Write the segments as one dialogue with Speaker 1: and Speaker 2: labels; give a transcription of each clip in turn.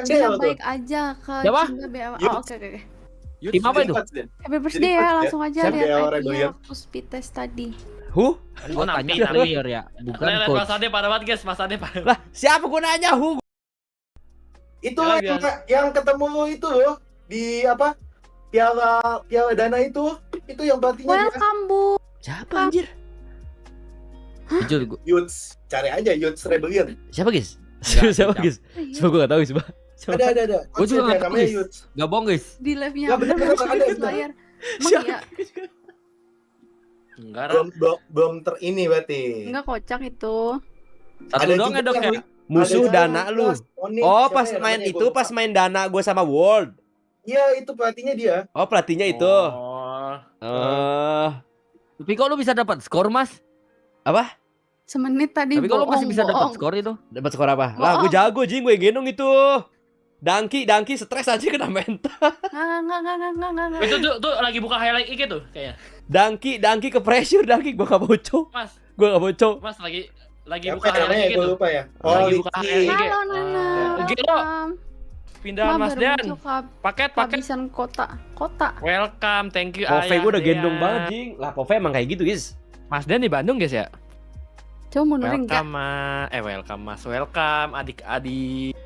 Speaker 1: Cina baik aja ke
Speaker 2: Siapa?
Speaker 1: Cinta BL.
Speaker 3: Youth.
Speaker 1: Oh, oke.
Speaker 2: Tim apa itu?
Speaker 1: Happy birthday ya, langsung aja
Speaker 3: Siapa
Speaker 1: lihat
Speaker 3: BL
Speaker 1: IP-nya
Speaker 3: Rebellion?
Speaker 1: waktu speed test tadi.
Speaker 4: Who?
Speaker 2: Gua tanya
Speaker 5: nampi, tapi.
Speaker 2: player ya, bukan
Speaker 5: Lihat
Speaker 2: coach.
Speaker 5: Mas Ade pada banget guys, Mas Ade pada.
Speaker 4: Lah, siapa gunanya who?
Speaker 3: Itu
Speaker 5: Ya,
Speaker 3: yang ketemu itu loh di apa? Piala Dana itu yang pelatihnya dia.
Speaker 1: Welcome, Bu.
Speaker 4: Siapa anjir?
Speaker 2: Jujur gua.
Speaker 3: Youths, cari aja Youths Rebellion.
Speaker 4: Siapa guys?
Speaker 2: Enggak,
Speaker 4: Siapa
Speaker 2: tidak.
Speaker 4: guys? Coba gue gak tahu sih, Pak.
Speaker 3: Ada.
Speaker 2: Gua juga nggak tahu,
Speaker 3: namanya
Speaker 2: guys.
Speaker 3: Youths.
Speaker 2: Gak bohong guys.
Speaker 1: Di live-nya
Speaker 3: Ya, bener,
Speaker 1: bener
Speaker 3: ada,
Speaker 1: di
Speaker 3: bener.
Speaker 1: layar. Emang
Speaker 4: Siapa?
Speaker 1: iya?
Speaker 5: Enggak
Speaker 3: Belum belum ini berarti.
Speaker 1: Enggak kocak itu.
Speaker 2: Satu
Speaker 3: Ada
Speaker 2: doang
Speaker 3: juga
Speaker 2: ya dok ya.
Speaker 3: yang-
Speaker 4: Musuh
Speaker 3: ada
Speaker 4: Dana
Speaker 3: yang
Speaker 4: lu.
Speaker 3: kelas Onyx,
Speaker 4: Oh,
Speaker 3: siapa
Speaker 4: pas
Speaker 3: ya
Speaker 4: main
Speaker 3: namanya,
Speaker 4: itu,
Speaker 3: gua
Speaker 4: pas
Speaker 3: lupa.
Speaker 4: main Dana gue sama World.
Speaker 3: Iya, itu pelatihnya dia.
Speaker 4: Oh, pelatihnya itu.
Speaker 5: Oh.
Speaker 2: Tapi kok lu bisa dapat skor mas?
Speaker 4: Apa?
Speaker 1: Semenit tadi
Speaker 2: Tapi kok lu masih bisa dapat
Speaker 1: bohong.
Speaker 2: skor itu?
Speaker 4: Dapat skor apa? Lah, gue jago jing, gue gendong itu. Dangki stres aja kena mental.
Speaker 1: Enggak.
Speaker 5: Itu tuh lagi buka highlight IG tuh kayaknya.
Speaker 4: Dangki ke pressure, Dangki gue gak bocok.
Speaker 5: Mas,
Speaker 4: Gue gak bocok.
Speaker 5: Mas lagi
Speaker 3: Apa
Speaker 5: buka
Speaker 3: namanya
Speaker 5: highlight IG
Speaker 3: gue
Speaker 5: tuh.
Speaker 3: lupa ya.
Speaker 5: Lagi buka
Speaker 3: Litsy.
Speaker 5: IG.
Speaker 1: Halo Nana.
Speaker 5: Gilo.
Speaker 1: welcome.
Speaker 5: Pindah
Speaker 1: Ma,
Speaker 5: Mas
Speaker 1: baru
Speaker 5: Dan.
Speaker 1: masuk
Speaker 5: Paket.
Speaker 1: kehabisan kota.
Speaker 5: Welcome, thank you
Speaker 4: Pove
Speaker 5: Ayah.
Speaker 4: gue udah
Speaker 5: Dea.
Speaker 4: gendong banget jing. Lah, Pove emang kayak gitu guys.
Speaker 5: Mas Dan di Bandung guys ya.
Speaker 1: Coba mundurin enggak?
Speaker 5: Welcome Mas, welcome adik-adik.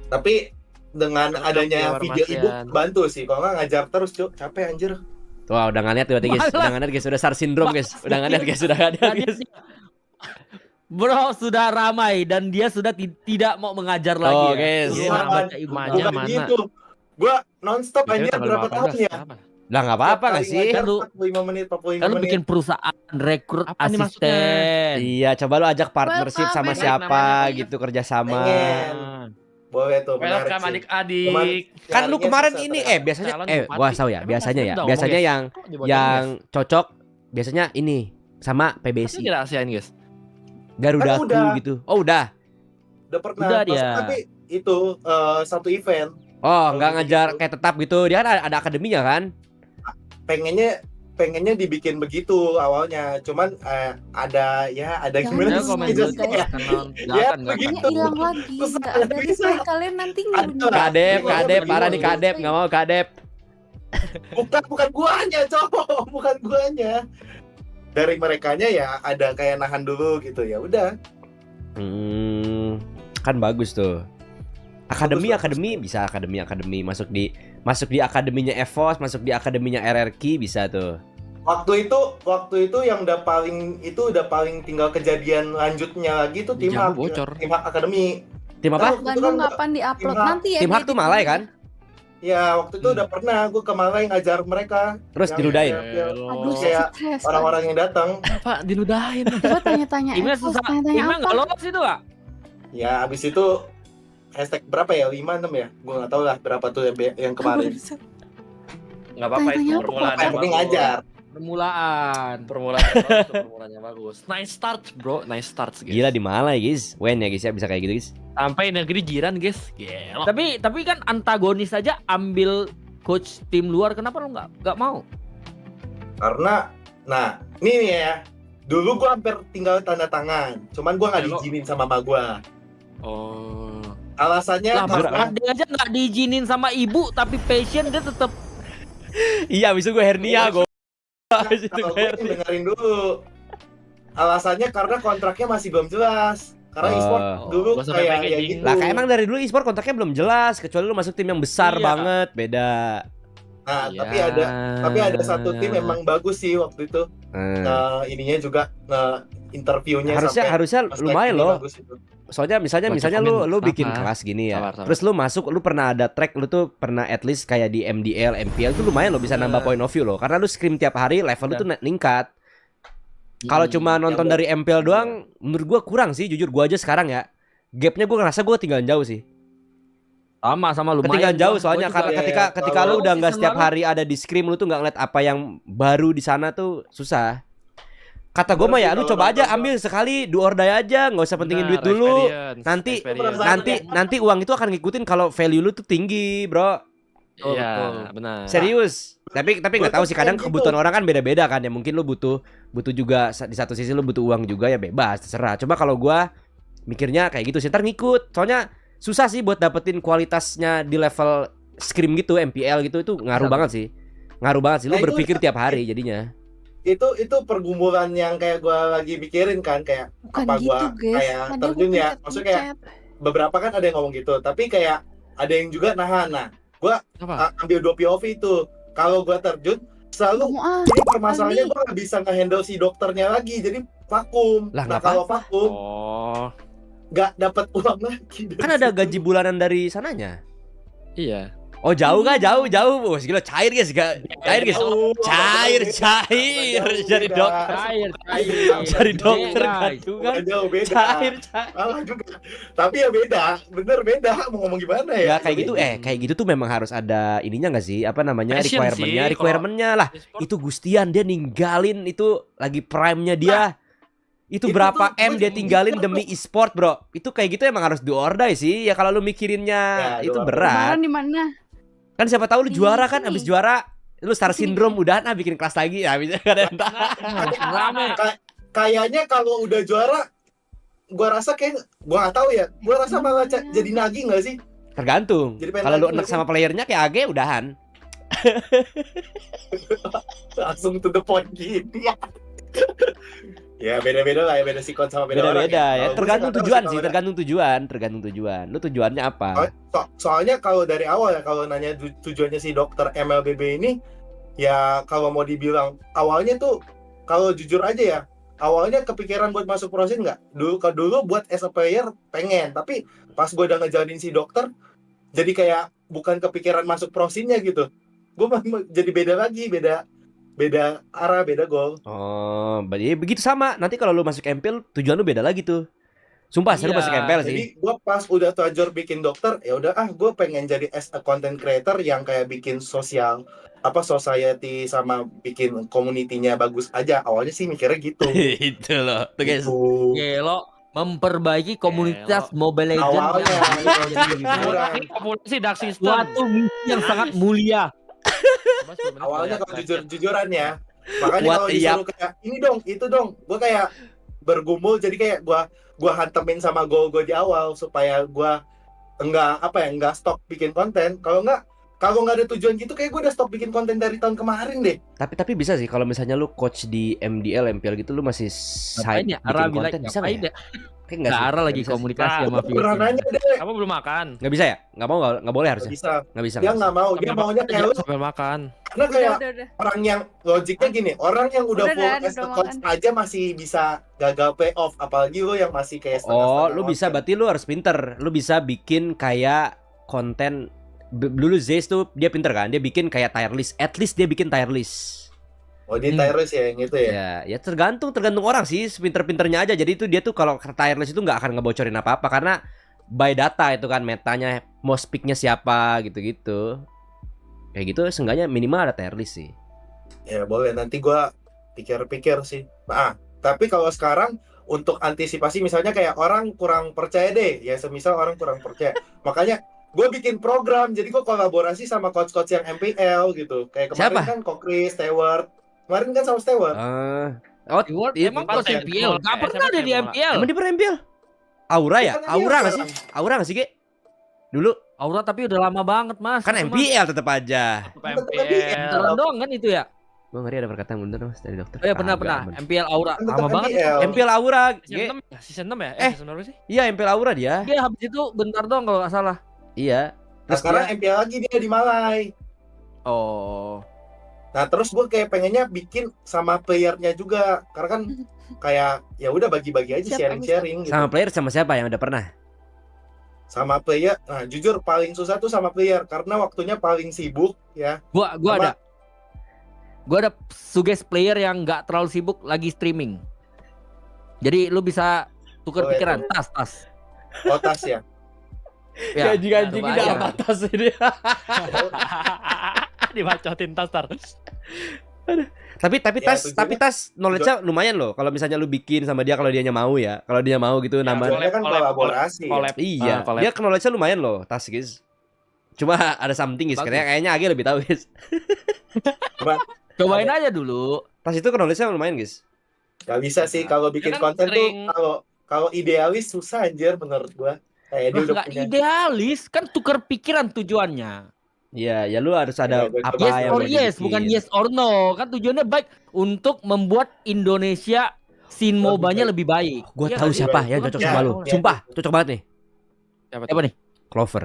Speaker 3: Tapi dengan
Speaker 5: Welcome,
Speaker 3: adanya
Speaker 5: Dewa
Speaker 3: video
Speaker 5: Marsian.
Speaker 3: ebook bantu sih. Kalau nggak ngajar terus, Cuk. Capek anjir.
Speaker 4: Wah, udah nggak niat tuh guys.
Speaker 2: Malah.
Speaker 4: Udah nggak niat guys, udah SARS syndrome guys. Udah nggak niat guys, udah nggak niat guys.
Speaker 2: Bro sudah ramai dan dia sudah tidak mau mengajar lagi.
Speaker 4: Oh,
Speaker 2: ya.
Speaker 4: guys.
Speaker 2: Dia
Speaker 3: Bukan.
Speaker 2: nak baca ibu
Speaker 5: Bukan.
Speaker 2: aja.
Speaker 3: Bukan
Speaker 5: mana?
Speaker 3: gitu. Gua nonstop
Speaker 5: Biasanya
Speaker 3: anjir
Speaker 5: tanggal
Speaker 3: berapa
Speaker 5: 18,
Speaker 3: tahun ya?
Speaker 5: kenapa?
Speaker 4: Lah nggak apa-apa nggak sih?
Speaker 2: Kan lu-
Speaker 3: 45 menit, 45
Speaker 2: Kan lu
Speaker 3: menit.
Speaker 2: bikin perusahaan rekrut
Speaker 5: Apa nih
Speaker 2: asisten.
Speaker 4: Iya, coba lu ajak partnership
Speaker 1: Welcome,
Speaker 4: sama
Speaker 1: enak
Speaker 4: siapa
Speaker 5: namanya.
Speaker 4: gitu kerjasama.
Speaker 3: Pengen. Boleh tuh, menarik
Speaker 5: Welcome
Speaker 3: sih.
Speaker 5: adik-adik.
Speaker 3: Cuman
Speaker 4: Kan lu
Speaker 3: nyarinya
Speaker 4: kemarin
Speaker 3: susah
Speaker 4: ini
Speaker 3: ternyata.
Speaker 4: biasanya
Speaker 5: Calon bupati.
Speaker 4: gua tahu ya,
Speaker 5: Emang
Speaker 4: biasanya
Speaker 5: Mas
Speaker 4: ya.
Speaker 5: udah
Speaker 4: Biasanya
Speaker 5: ngomong,
Speaker 4: yang
Speaker 5: Kok dibocorin,
Speaker 4: yang
Speaker 5: guys?
Speaker 4: cocok biasanya ini sama
Speaker 5: Pasti
Speaker 4: PBSI.
Speaker 5: kita rahasiain guys.
Speaker 4: Garudaku
Speaker 3: Kan udah.
Speaker 4: gitu. Oh, udah.
Speaker 3: Udah pernah.
Speaker 2: Udah
Speaker 3: Maksud
Speaker 2: dia.
Speaker 3: Tapi itu satu event.
Speaker 4: Oh, nggak
Speaker 3: gitu.
Speaker 4: ngajar kayak tetap gitu. Dia kan ada akademinya kan?
Speaker 3: Pengennya dibikin begitu awalnya. Cuman ada
Speaker 1: Jangan
Speaker 3: gimana
Speaker 2: Ya
Speaker 1: Terus
Speaker 2: komen
Speaker 3: sih,
Speaker 2: dulu
Speaker 3: Just?
Speaker 1: guys.
Speaker 3: Ya,
Speaker 1: Kayaknya
Speaker 3: begitu.
Speaker 1: hilang lagi.
Speaker 3: Susah,
Speaker 1: Enggak ada
Speaker 3: bisa.
Speaker 1: reply kalian nanti
Speaker 3: Ada.
Speaker 4: Kadep,
Speaker 3: Iya,
Speaker 4: kadep,
Speaker 3: iya,
Speaker 4: parah
Speaker 3: iya.
Speaker 4: nih kadep, nggak mau kadep.
Speaker 3: Bukan guanya, cowok. Bukan guanya. Dari merekanya ya ada kayak nahan dulu gitu, ya udah.
Speaker 4: Kan bagus tuh. Akademi
Speaker 3: Bagus.
Speaker 4: bisa akademi masuk di akademinya EVOS, masuk di akademinya RRQ bisa tuh.
Speaker 3: Waktu itu yang udah paling tinggal kejadian lanjutnya lagi tuh tim
Speaker 5: Jamu
Speaker 3: hak,
Speaker 5: bocor.
Speaker 3: tim hak akademi.
Speaker 4: Tim apa?
Speaker 3: Tahu,
Speaker 1: Bandung
Speaker 3: itu kan
Speaker 1: kapan di-upload
Speaker 3: Tim Hak.
Speaker 1: nanti ya?
Speaker 4: Tim Hak tuh Malai kan?
Speaker 3: Ya waktu itu udah pernah gue ke Malai ngajar mereka.
Speaker 4: Terus
Speaker 3: Yang
Speaker 4: diludahin.
Speaker 1: Aduh,
Speaker 3: Kayak
Speaker 1: stres.
Speaker 3: orang-orang yang datang.
Speaker 5: Pak diludahin.
Speaker 1: Coba tanya-tanya
Speaker 2: Email
Speaker 1: Evos,
Speaker 2: susah.
Speaker 1: tanya-tanya
Speaker 2: Email
Speaker 1: apa?
Speaker 2: nggak lolos itu Kak?
Speaker 3: Ya abis itu hashtag berapa ya? 5, 6 ya? Gue nggak tahu lah berapa tuh yang kemarin.
Speaker 5: Enggak apa-apa itu
Speaker 1: Tanya-tanya apa,
Speaker 5: permulaan
Speaker 1: Pak?
Speaker 3: Yang penting ngajar.
Speaker 2: Permulaan.
Speaker 5: Permulaannya bagus. Nice start, bro. Nice start, guys.
Speaker 4: Gila di Malai guys. Wen ya guys ya bisa kayak gitu guys.
Speaker 5: Sampai negeri jiran, guys. Gila.
Speaker 2: Tapi kan antagonis aja ambil coach tim luar, kenapa lu nggak mau?
Speaker 3: Karena, nah ini nih ya. Dulu gue hampir tinggal tanda tangan. Cuman gue nggak
Speaker 5: Ya, lo-
Speaker 3: diizinin sama emak gue.
Speaker 5: Oh.
Speaker 3: Alasannya
Speaker 2: Lah,
Speaker 3: karena
Speaker 2: dia aja nggak diizinin sama ibu, tapi passion dia tetap.
Speaker 4: Iya, abis itu gue hernia gue. Abis itu
Speaker 3: kalau
Speaker 4: gue
Speaker 3: gue
Speaker 4: hernia.
Speaker 3: dengerin dulu. Alasannya karena kontraknya masih belum jelas. Karena
Speaker 4: Oh.
Speaker 3: e-sport dulu
Speaker 5: Gak usah
Speaker 3: kayak
Speaker 5: packaging.
Speaker 3: gitu.
Speaker 4: Lah kayak emang dari dulu e-sport kontraknya belum jelas, kecuali lu masuk tim yang besar
Speaker 5: Iya.
Speaker 4: banget, beda.
Speaker 3: Nah,
Speaker 5: Iya.
Speaker 3: tapi ada satu tim emang bagus sih waktu itu. Ininya juga interviewnya
Speaker 4: Harusnya lumayan loh.
Speaker 3: bagus itu.
Speaker 4: Soalnya misalnya
Speaker 5: Baca
Speaker 4: lu
Speaker 5: komen.
Speaker 4: bikin
Speaker 5: Sabar.
Speaker 4: kelas gini ya.
Speaker 5: Sabar.
Speaker 4: Terus lu masuk, lu pernah ada track, lu tuh pernah at least kayak di MDL, MPL itu lumayan lo bisa nambah point of view lo. Karena lu scrim tiap hari, level lu tuh ningkat. Kalau cuma nonton dari MPL doang, menurut gua kurang sih, jujur gua aja sekarang ya. Gapnya gua ngerasa gua tinggalan jauh sih.
Speaker 2: Sama lumayan.
Speaker 4: Ketinggalan jauh
Speaker 2: Gua
Speaker 4: soalnya
Speaker 2: juga.
Speaker 4: karena
Speaker 3: ya,
Speaker 4: ketika
Speaker 3: kalau
Speaker 4: lu udah nggak
Speaker 2: season
Speaker 4: setiap
Speaker 2: lalu-
Speaker 4: hari ada di scrim, lu tuh nggak ngeliat apa yang baru di sana tuh susah. Kata gua mah ya lu
Speaker 3: Kalau
Speaker 4: coba aja
Speaker 3: nonton-
Speaker 4: ambil sekali do or die aja, nggak usah pentingin duit
Speaker 5: Benar,
Speaker 4: dulu.
Speaker 5: experience,
Speaker 4: Nanti
Speaker 5: experience.
Speaker 4: nanti uang itu akan ngikutin kalau value lu tuh tinggi, bro.
Speaker 5: Iya, benar.
Speaker 4: Serius. Tapi nggak
Speaker 3: Gua
Speaker 4: tahu
Speaker 3: tuh
Speaker 4: sih, kadang
Speaker 3: kayak
Speaker 4: kebutuhan
Speaker 3: gitu.
Speaker 4: orang kan beda-beda kan ya. Mungkin lu butuh juga di satu sisi lu butuh uang juga ya bebas, terserah. Cuma kalau gua mikirnya kayak gitu sih, ntar ngikut. Soalnya susah sih buat dapetin kualitasnya di level scrim gitu, MPL gitu, itu ngaruh banget sih. Ngaruh banget sih, lu
Speaker 3: Nah, itu-
Speaker 4: berpikir tiap hari jadinya.
Speaker 3: Itu pergumulan yang kayak gua lagi pikirin kan, kayak
Speaker 1: Bukan
Speaker 3: apa
Speaker 1: gitu,
Speaker 3: gua
Speaker 1: guys.
Speaker 3: kayak
Speaker 1: Tadi aku
Speaker 3: terjun ya.
Speaker 1: pencet
Speaker 3: Maksudnya kayak
Speaker 1: pencet.
Speaker 3: beberapa kan ada yang ngomong gitu, tapi kayak ada yang juga nahan. Nah, gua
Speaker 5: Apa?
Speaker 3: ambil 2 POV itu. Kalau gua terjun selalu
Speaker 1: Mau ah.
Speaker 3: ini permasalahannya
Speaker 1: Aldi.
Speaker 3: gua nggak bisa nge-handle si dokternya lagi, jadi vakum.
Speaker 4: Lah,
Speaker 3: Nah,
Speaker 4: nggak
Speaker 3: kalau vakum
Speaker 5: Oh,
Speaker 3: nggak dapat uang lagi. dari
Speaker 4: Kan ada
Speaker 3: situ.
Speaker 4: gaji bulanan dari sananya.
Speaker 5: iya.
Speaker 4: Oh jauh gak? Jauh. Bos, gila cair guys, cair guys.
Speaker 3: Jauh,
Speaker 4: Cair.
Speaker 3: jauh,
Speaker 4: Jadi
Speaker 3: beda.
Speaker 4: dokter.
Speaker 2: Cair.
Speaker 4: Jadi dokter
Speaker 2: Guys.
Speaker 4: gitu kan.
Speaker 3: Jauh beda.
Speaker 4: Cair.
Speaker 3: Salah juga. Tapi ya beda, bener beda. Mau ngomong gimana
Speaker 4: Ya
Speaker 3: ya?
Speaker 4: kayak gitu, kayak gitu tuh memang harus ada ininya nggak sih? Apa namanya?
Speaker 5: Passion
Speaker 4: Requirementnya,
Speaker 5: sih,
Speaker 4: requirementnya lah.
Speaker 5: E-sport
Speaker 4: Itu Gustian dia ninggalin itu lagi prime-nya dia. Itu
Speaker 3: itu
Speaker 4: berapa
Speaker 3: tuh
Speaker 4: M
Speaker 3: gue
Speaker 4: dia tinggalin
Speaker 3: mikir
Speaker 4: demi e-sport, Bro. Itu kayak gitu emang harus diordai sih. Ya kalau lu mikirinnya
Speaker 3: Ya,
Speaker 4: itu
Speaker 3: diordai.
Speaker 4: berat.
Speaker 1: Kemarin di mana?
Speaker 4: Kan siapa tahu lu
Speaker 1: Di
Speaker 4: juara kan,
Speaker 1: sini.
Speaker 4: abis juara lu star syndrome udahan bikin kelas lagi ya bisa kan
Speaker 5: Rame.
Speaker 3: Kayaknya kalau udah juara, gua rasa kayak gua nggak tahu ya. Gua rasa malah jadi nagih nggak sih?
Speaker 4: tergantung.
Speaker 3: Jadi pengen
Speaker 4: Kalau lu
Speaker 3: lagi
Speaker 4: enak
Speaker 3: nggak
Speaker 4: sama playernya kayak AG udahan.
Speaker 3: Langsung to the point gini. Ya beda-beda lah ya, beda sikon sama beda orang.
Speaker 4: Beda-beda ya.
Speaker 3: Kalau gua sih
Speaker 4: Tergantung
Speaker 3: nggak tahu
Speaker 4: tujuan
Speaker 3: sih
Speaker 4: sih,
Speaker 3: kalau
Speaker 4: tergantung tujuan. Lu tujuannya apa?
Speaker 3: soalnya kalau dari awal ya, kalau nanya tujuannya si dokter MLBB ini, ya kalau mau dibilang awalnya tuh, kalau jujur aja ya, awalnya kepikiran buat masuk prosin nggak? Dulu buat as a player pengen, tapi pas gue udah ngejalanin si dokter, jadi kayak bukan kepikiran masuk prosinnya gitu. Gue jadi beda lagi, beda arah, beda goal.
Speaker 4: Oh, berarti begitu sama. Nanti kalau lu masuk MPL tujuan lu beda lagi tuh. Sumpah seru
Speaker 2: Iya,
Speaker 4: masuk MPL sih.
Speaker 3: Jadi gue pas udah tajur bikin dokter, ya udah gue pengen jadi as a content creator yang kayak bikin society sama bikin community-nya bagus aja. Awalnya sih mikirnya gitu.
Speaker 4: Itu loh. Tuh guys.
Speaker 3: Gitu.
Speaker 2: Gelo memperbaiki komunitas Mobile Legends
Speaker 3: Awalnya
Speaker 2: yang
Speaker 3: gitu.
Speaker 5: Populasi Dark System.
Speaker 2: suatu misi yang sangat mulia.
Speaker 3: Awalnya kalau jujur-jujuran ya. Makanya
Speaker 4: What
Speaker 3: kalau
Speaker 4: the
Speaker 3: disuruh kayak ini dong, itu dong, gue kayak bergumul, jadi kayak gue hantemin sama goal gue di awal supaya gue enggak stop bikin konten. Kalau nggak ada tujuan gitu, kayak gue udah stop bikin konten dari tahun kemarin deh.
Speaker 4: Tapi bisa sih kalau misalnya lu coach di MDL MPL gitu lu masih
Speaker 2: Ngapain
Speaker 4: side
Speaker 2: ya? Ara
Speaker 4: bikin
Speaker 2: bilang
Speaker 4: konten bisa
Speaker 2: ngapain
Speaker 4: nggak ya?
Speaker 2: ya?
Speaker 4: Kayak nggak sih.
Speaker 2: Nggak, Ara
Speaker 4: Nggak
Speaker 2: lagi
Speaker 4: bisa sih.
Speaker 2: komunikasi
Speaker 5: Nah,
Speaker 2: sama
Speaker 3: Gue pernah
Speaker 2: Vicky.
Speaker 3: nanya deh,
Speaker 5: Kamu belum makan.
Speaker 4: Nggak bisa ya? Nggak boleh
Speaker 3: nggak
Speaker 4: harusnya.
Speaker 3: bisa.
Speaker 4: Nggak bisa.
Speaker 3: Dia nggak mau, dia
Speaker 5: Sambil
Speaker 3: maunya
Speaker 5: makan
Speaker 3: kayak
Speaker 5: aja,
Speaker 3: lu,
Speaker 5: sambil makan.
Speaker 3: karena kayak
Speaker 1: Udah.
Speaker 3: orang yang logiknya gini, orang yang udah
Speaker 1: Udah,
Speaker 3: full
Speaker 1: Dan,
Speaker 3: as a
Speaker 1: udah
Speaker 3: coach
Speaker 1: makan.
Speaker 3: aja masih bisa gagal playoff, apalagi lu yang masih kayak
Speaker 4: Oh,
Speaker 3: setengah-setengah
Speaker 4: lu bisa
Speaker 3: nonton.
Speaker 4: berarti lu harus pinter. Lu bisa bikin kayak konten dulu Zeus tuh dia pinter kan? Dia bikin kayak tier list. At least dia bikin tier list.
Speaker 3: Oh, dia tyrus ya yang itu ya.
Speaker 4: Ya tergantung orang sih, sepinter-pinternya aja. Jadi itu dia tuh kalau tier list itu nggak akan ngebocorin apa-apa karena by data itu kan metanya, most picknya siapa gitu-gitu. Kayak gitu seenggaknya minimal ada tier list sih.
Speaker 3: Ya boleh, nanti gua pikir-pikir sih. Tapi kalau sekarang untuk antisipasi misalnya kayak orang kurang percaya deh, ya semisal orang kurang percaya. Makanya gue bikin program, jadi gue kolaborasi sama coach-coach yang MPL gitu. Kayak kemarin
Speaker 4: Siapa?
Speaker 3: kan Kokris, Stewart. Kemarin kan sama Stewart.
Speaker 4: Oh,
Speaker 2: Reward
Speaker 4: iya,
Speaker 2: emang
Speaker 5: pas
Speaker 2: coach
Speaker 5: ya,
Speaker 2: MPL? Gak
Speaker 5: SMA
Speaker 2: pernah ada di
Speaker 5: bola.
Speaker 2: MPL.
Speaker 4: emang di MPL? Aura ya?
Speaker 3: Bukan
Speaker 4: Aura
Speaker 3: MPL
Speaker 4: nggak sih? Aura nggak sih, Ge? Dulu
Speaker 2: Aura tapi udah lama banget mas.
Speaker 4: kan MPL tetap aja.
Speaker 5: MPL.
Speaker 2: Beneran doang kan itu ya?
Speaker 4: Gue ngeri ada perkataan bener mas dari dokter.
Speaker 2: Oh ya pernah
Speaker 4: Kagak, aman.
Speaker 2: MPL Aura
Speaker 3: Kan tetap
Speaker 2: lama banget.
Speaker 3: MPL.
Speaker 4: MPL Aura,
Speaker 5: Season
Speaker 4: Ge.
Speaker 5: 6 ya? Season 6 ya? Season berapa sih?
Speaker 4: Iya MPL Aura dia.
Speaker 2: Dia habis itu bentar doang kalau nggak salah.
Speaker 4: Iya.
Speaker 3: Nah,
Speaker 4: Terus
Speaker 3: sekarang
Speaker 4: dia,
Speaker 3: MPL lagi dia di Malai.
Speaker 2: Oh.
Speaker 3: Nah, terus gue kayak pengennya bikin sama playernya juga. Karena kan kayak ya udah bagi-bagi aja,
Speaker 1: Siap,
Speaker 3: sharing-sharing gitu.
Speaker 4: sama player sama siapa yang udah pernah?
Speaker 3: Sama player. Nah, jujur paling susah tuh sama player karena waktunya paling sibuk ya.
Speaker 2: Gua
Speaker 3: Sama-
Speaker 2: ada suggest player yang nggak terlalu sibuk lagi streaming. Jadi lu bisa tukar
Speaker 3: Boleh,
Speaker 2: pikiran,
Speaker 3: boleh.
Speaker 2: tas.
Speaker 3: Otas ya.
Speaker 2: Ya,
Speaker 4: Anjing-anjing
Speaker 2: coba
Speaker 4: udah
Speaker 2: aja.
Speaker 4: apa atas ini.
Speaker 5: Dibacotin tas tar.
Speaker 4: Tapi
Speaker 3: Ya, tujuannya-
Speaker 4: tas knowledge-nya lumayan loh. Kalau misalnya lu bikin sama dia kalau dianya mau ya. Kalau dia mau gitu
Speaker 5: Ya,
Speaker 4: nambah.
Speaker 3: Soalnya kan kolaborasi.
Speaker 5: Collab.
Speaker 4: Iya,
Speaker 5: collab.
Speaker 4: dia knowledge-nya lumayan loh, tas guys. Cuma ada something guys,
Speaker 2: Bagus.
Speaker 4: kayaknya Age lebih tahu guys.
Speaker 2: Cobain aja dulu.
Speaker 4: Tas itu knowledge-nya lumayan guys.
Speaker 3: Gak bisa sih kalau bikin
Speaker 5: Dia kan
Speaker 3: konten
Speaker 5: sering-
Speaker 3: tuh kalau idealis susah anjir menurut gua. Kayak dia udah
Speaker 2: Nggak
Speaker 3: punya.
Speaker 2: idealis, kan tukar pikiran tujuannya.
Speaker 4: Iya, ya lu harus ada
Speaker 3: Ya,
Speaker 4: apa
Speaker 2: Yes
Speaker 4: yang
Speaker 2: or
Speaker 4: mau
Speaker 2: yes,
Speaker 4: dibikin.
Speaker 2: bukan yes or no. Kan tujuannya baik untuk membuat Indonesia scene
Speaker 3: Lebih
Speaker 2: MOBA-nya
Speaker 3: baik.
Speaker 2: lebih baik.
Speaker 4: Gua
Speaker 2: Iya
Speaker 4: tahu
Speaker 2: nggak sih?
Speaker 4: siapa
Speaker 3: baik.
Speaker 4: yang cocok
Speaker 3: Ya,
Speaker 4: sama lu.
Speaker 3: ya,
Speaker 4: Sumpah,
Speaker 3: ya.
Speaker 4: cocok banget nih.
Speaker 2: Siapa nih?
Speaker 4: Clover.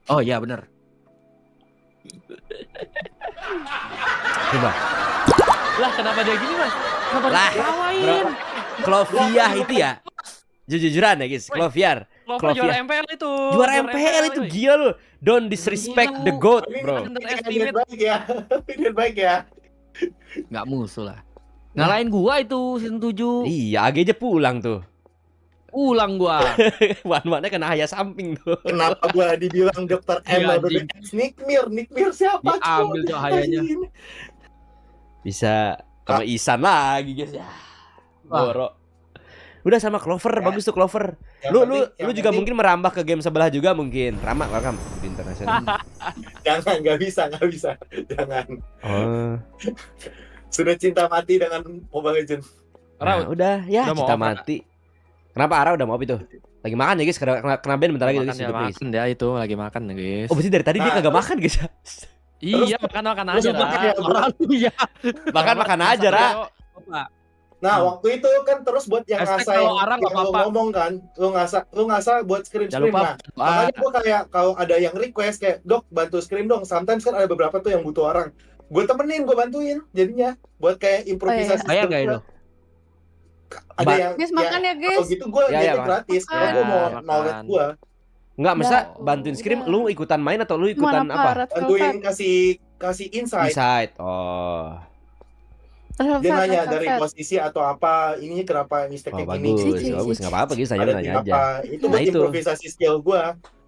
Speaker 2: Oh iya benar.
Speaker 4: Coba.
Speaker 5: Lah kenapa dia gini mas?
Speaker 2: Kenapa
Speaker 4: Lah,
Speaker 2: diketawain?
Speaker 4: bro. Cloviar itu ya. Jujur-jujuran ya guys, Cloviar.
Speaker 5: Clover juara
Speaker 4: Cloviar.
Speaker 5: MPL itu.
Speaker 4: Juara MPL itu
Speaker 5: woy.
Speaker 4: gila lu. Don't disrespect the GOAT,
Speaker 3: Ini
Speaker 4: bro.
Speaker 3: niat baik ya. Niat baik ya.
Speaker 2: Nggak musuh lah. Ngalahin gua itu season 7.
Speaker 4: Iya, AG aja pulang tuh.
Speaker 2: Ulang gua.
Speaker 4: Wan-wannya kena haya samping tuh.
Speaker 3: Kenapa gua dibilang dokter
Speaker 2: Iya,
Speaker 3: MLBBX Nickmir siapa
Speaker 2: Diambil cahayanya.
Speaker 4: Bisa sama Isan lagi guys ya.
Speaker 2: Wah.
Speaker 4: Boro. Udah sama Clover,
Speaker 3: Ya.
Speaker 4: bagus tuh Clover.
Speaker 3: Yang
Speaker 4: Lu
Speaker 3: penting-
Speaker 4: juga mungkin merambah ke game sebelah juga mungkin. Rama welcome di internasional.
Speaker 3: Jangan, nggak bisa. Jangan.
Speaker 4: Oh.
Speaker 3: Sudah cinta mati dengan Mobile Legends.
Speaker 4: Nah, udah ya
Speaker 5: Udah mau
Speaker 4: cinta
Speaker 5: off,
Speaker 4: mati. Kenapa Ara udah mau off itu? Lagi makan ya guys, kena band bentar lagi
Speaker 5: Makan
Speaker 4: guys.
Speaker 5: ya,
Speaker 4: hidup, guys.
Speaker 5: makan dia itu lagi makan ya guys.
Speaker 4: Oh, berarti dari tadi dia
Speaker 3: Nah,
Speaker 4: kagak makan guys.
Speaker 5: Iya makan aja
Speaker 3: terus makan ya,
Speaker 5: lah.
Speaker 3: bro.
Speaker 2: Iya.
Speaker 4: Makan aja, Ra.
Speaker 3: Nah, waktu itu kan terus buat yang
Speaker 2: Hashtag
Speaker 3: ngasa
Speaker 2: kalau
Speaker 3: yang,
Speaker 2: Ara nggak
Speaker 3: yang lu
Speaker 2: apa-apa.
Speaker 3: ngomong kan, lu ngasa buat scream.
Speaker 5: Jangan lupa
Speaker 3: Nah, makanya gua kayak kalau ada yang request kayak, "Dok, bantu scream dong." Sometimes kan ada beberapa tuh yang butuh orang. Gue temenin, gue bantuin jadinya buat kayak improvisasi.
Speaker 2: Bayar nggak itu?
Speaker 3: Ada yang
Speaker 1: Guys, makan ya,
Speaker 3: Kalau
Speaker 1: guys.
Speaker 3: gitu gue
Speaker 4: Ya, ya, makan.
Speaker 3: gratis. Karena
Speaker 1: Makan.
Speaker 3: gue mau
Speaker 5: Makan.
Speaker 3: knowledge gue.
Speaker 4: Enggak, masa
Speaker 1: Udah.
Speaker 4: bantuin scrim
Speaker 1: Udah.
Speaker 4: lu ikutan main atau lu ikutan
Speaker 1: Mana
Speaker 4: apa?
Speaker 1: Red
Speaker 3: Bantuin
Speaker 1: Velvet?
Speaker 3: kasih insight.
Speaker 4: Inside. Oh.
Speaker 1: Red
Speaker 3: Dia
Speaker 1: Velvet,
Speaker 3: nanya
Speaker 1: Red
Speaker 3: dari
Speaker 1: Velvet.
Speaker 3: posisi atau apa, ininya kenapa
Speaker 4: Oh,
Speaker 3: mistake-nya
Speaker 4: bagus.
Speaker 3: gini.
Speaker 1: Cici,
Speaker 4: Bagus,
Speaker 1: cici.
Speaker 4: enggak apa-apa guys,
Speaker 3: Ada
Speaker 4: nanya nanya aja.
Speaker 3: kenapa. Itu
Speaker 4: Nah,
Speaker 3: buat
Speaker 4: itu.
Speaker 3: improvisasi skill gue.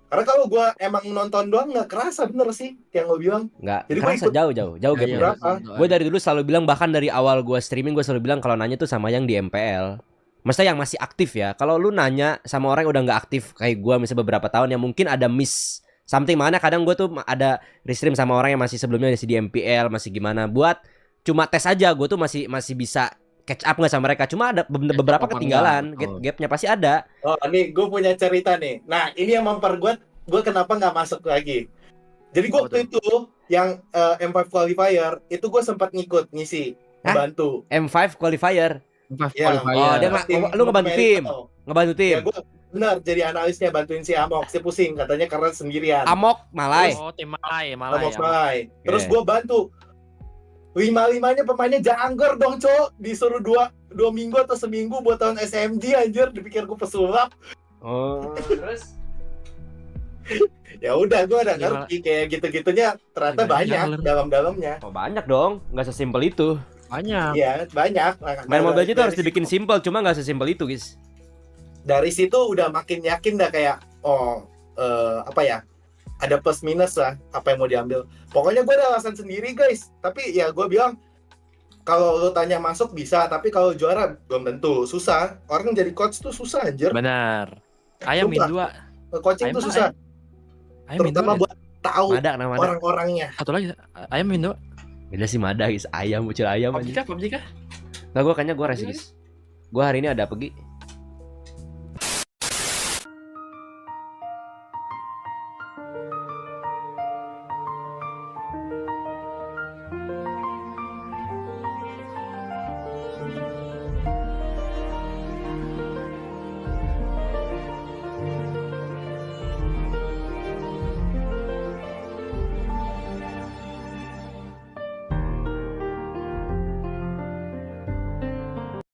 Speaker 3: Karena kalau gue emang nonton doang nggak kerasa bener sih yang lo bilang.
Speaker 4: Enggak,
Speaker 3: Jadi gua
Speaker 4: kerasa
Speaker 3: ikut.
Speaker 4: jauh
Speaker 2: Iya,
Speaker 4: gapnya.
Speaker 3: berapa?
Speaker 4: Gue dari dulu selalu bilang, bahkan dari awal gue streaming gue selalu bilang kalau nanya tuh sama yang di MPL. Maksudnya yang masih aktif ya. Kalau lu nanya sama orang yang udah nggak aktif kayak gue misalnya beberapa tahun yang mungkin ada miss something, mana kadang gue tuh ada restream sama orang yang masih sebelumnya masih di MPL masih gimana, buat cuma tes aja gue tuh masih bisa catch up nggak sama mereka. Cuma ada beberapa
Speaker 2: apa
Speaker 4: ketinggalan,
Speaker 2: enggak?
Speaker 4: gapnya pasti ada.
Speaker 3: Oh, nih gue punya cerita nih. Nah, ini yang memperkuat gue kenapa nggak masuk lagi. Jadi gue
Speaker 2: Apa
Speaker 3: waktu itu yang M5 qualifier itu gue sempat ngisi,
Speaker 4: Hah?
Speaker 3: bantu.
Speaker 4: M5 qualifier
Speaker 3: Ya,
Speaker 4: Oh, dia lu ngebantu tim. ngebantu tim.
Speaker 3: Ya gue benar jadi analisnya, bantuin si Amok, si pusing katanya karena sendirian.
Speaker 4: Amok Malai.
Speaker 5: Oh tim Malai,
Speaker 3: Amok
Speaker 5: Malai.
Speaker 3: Malai. Terus
Speaker 4: Oke.
Speaker 3: gue bantu. 5-5-nya pemainnya jangger dong, Cok. Disuruh 2 minggu atau seminggu buat tahun SMG anjir, dipikir gue pesulap.
Speaker 4: Oh, terus
Speaker 3: Ya udah, gue udah
Speaker 5: Iya,
Speaker 3: ngerti kayak gitu-gitunya ternyata
Speaker 5: Gimana
Speaker 3: banyak
Speaker 5: jungler?
Speaker 3: dalam-dalamnya.
Speaker 4: oh, banyak dong, nggak sesimpel itu.
Speaker 2: Banyak.
Speaker 3: Iya, banyak.
Speaker 4: Main
Speaker 3: Nah,
Speaker 4: Mobile Legends tuh
Speaker 3: dari
Speaker 4: harus dibikin
Speaker 3: situ-
Speaker 4: simpel, cuma nggak sesimpel itu, guys.
Speaker 3: Dari situ udah makin yakin dah kayak apa ya? Ada plus minus lah apa yang mau diambil. Pokoknya gue ada alasan sendiri, guys. Tapi ya gue bilang kalau lo tanya masuk bisa, tapi kalau juara belum tentu. Susah. Orang jadi coach tuh susah anjir.
Speaker 5: Benar. Ayam min
Speaker 3: Sumpah.
Speaker 5: 2.
Speaker 3: Coaching
Speaker 5: Ayam
Speaker 3: tuh
Speaker 5: apa,
Speaker 3: susah.
Speaker 5: Ayam min 2.
Speaker 3: Terutama buat tahu
Speaker 4: Mada, nama Mada.
Speaker 3: orang-orangnya.
Speaker 5: Satu lagi. Ayam min 2.
Speaker 4: Beda sih Mada, guys. Ayam, muncul ayam
Speaker 5: PUBG
Speaker 4: aja.
Speaker 5: kah? PUBG kah?
Speaker 4: Nggak, gue kayaknya gue rest, guys. Gue hari ini ada pergi.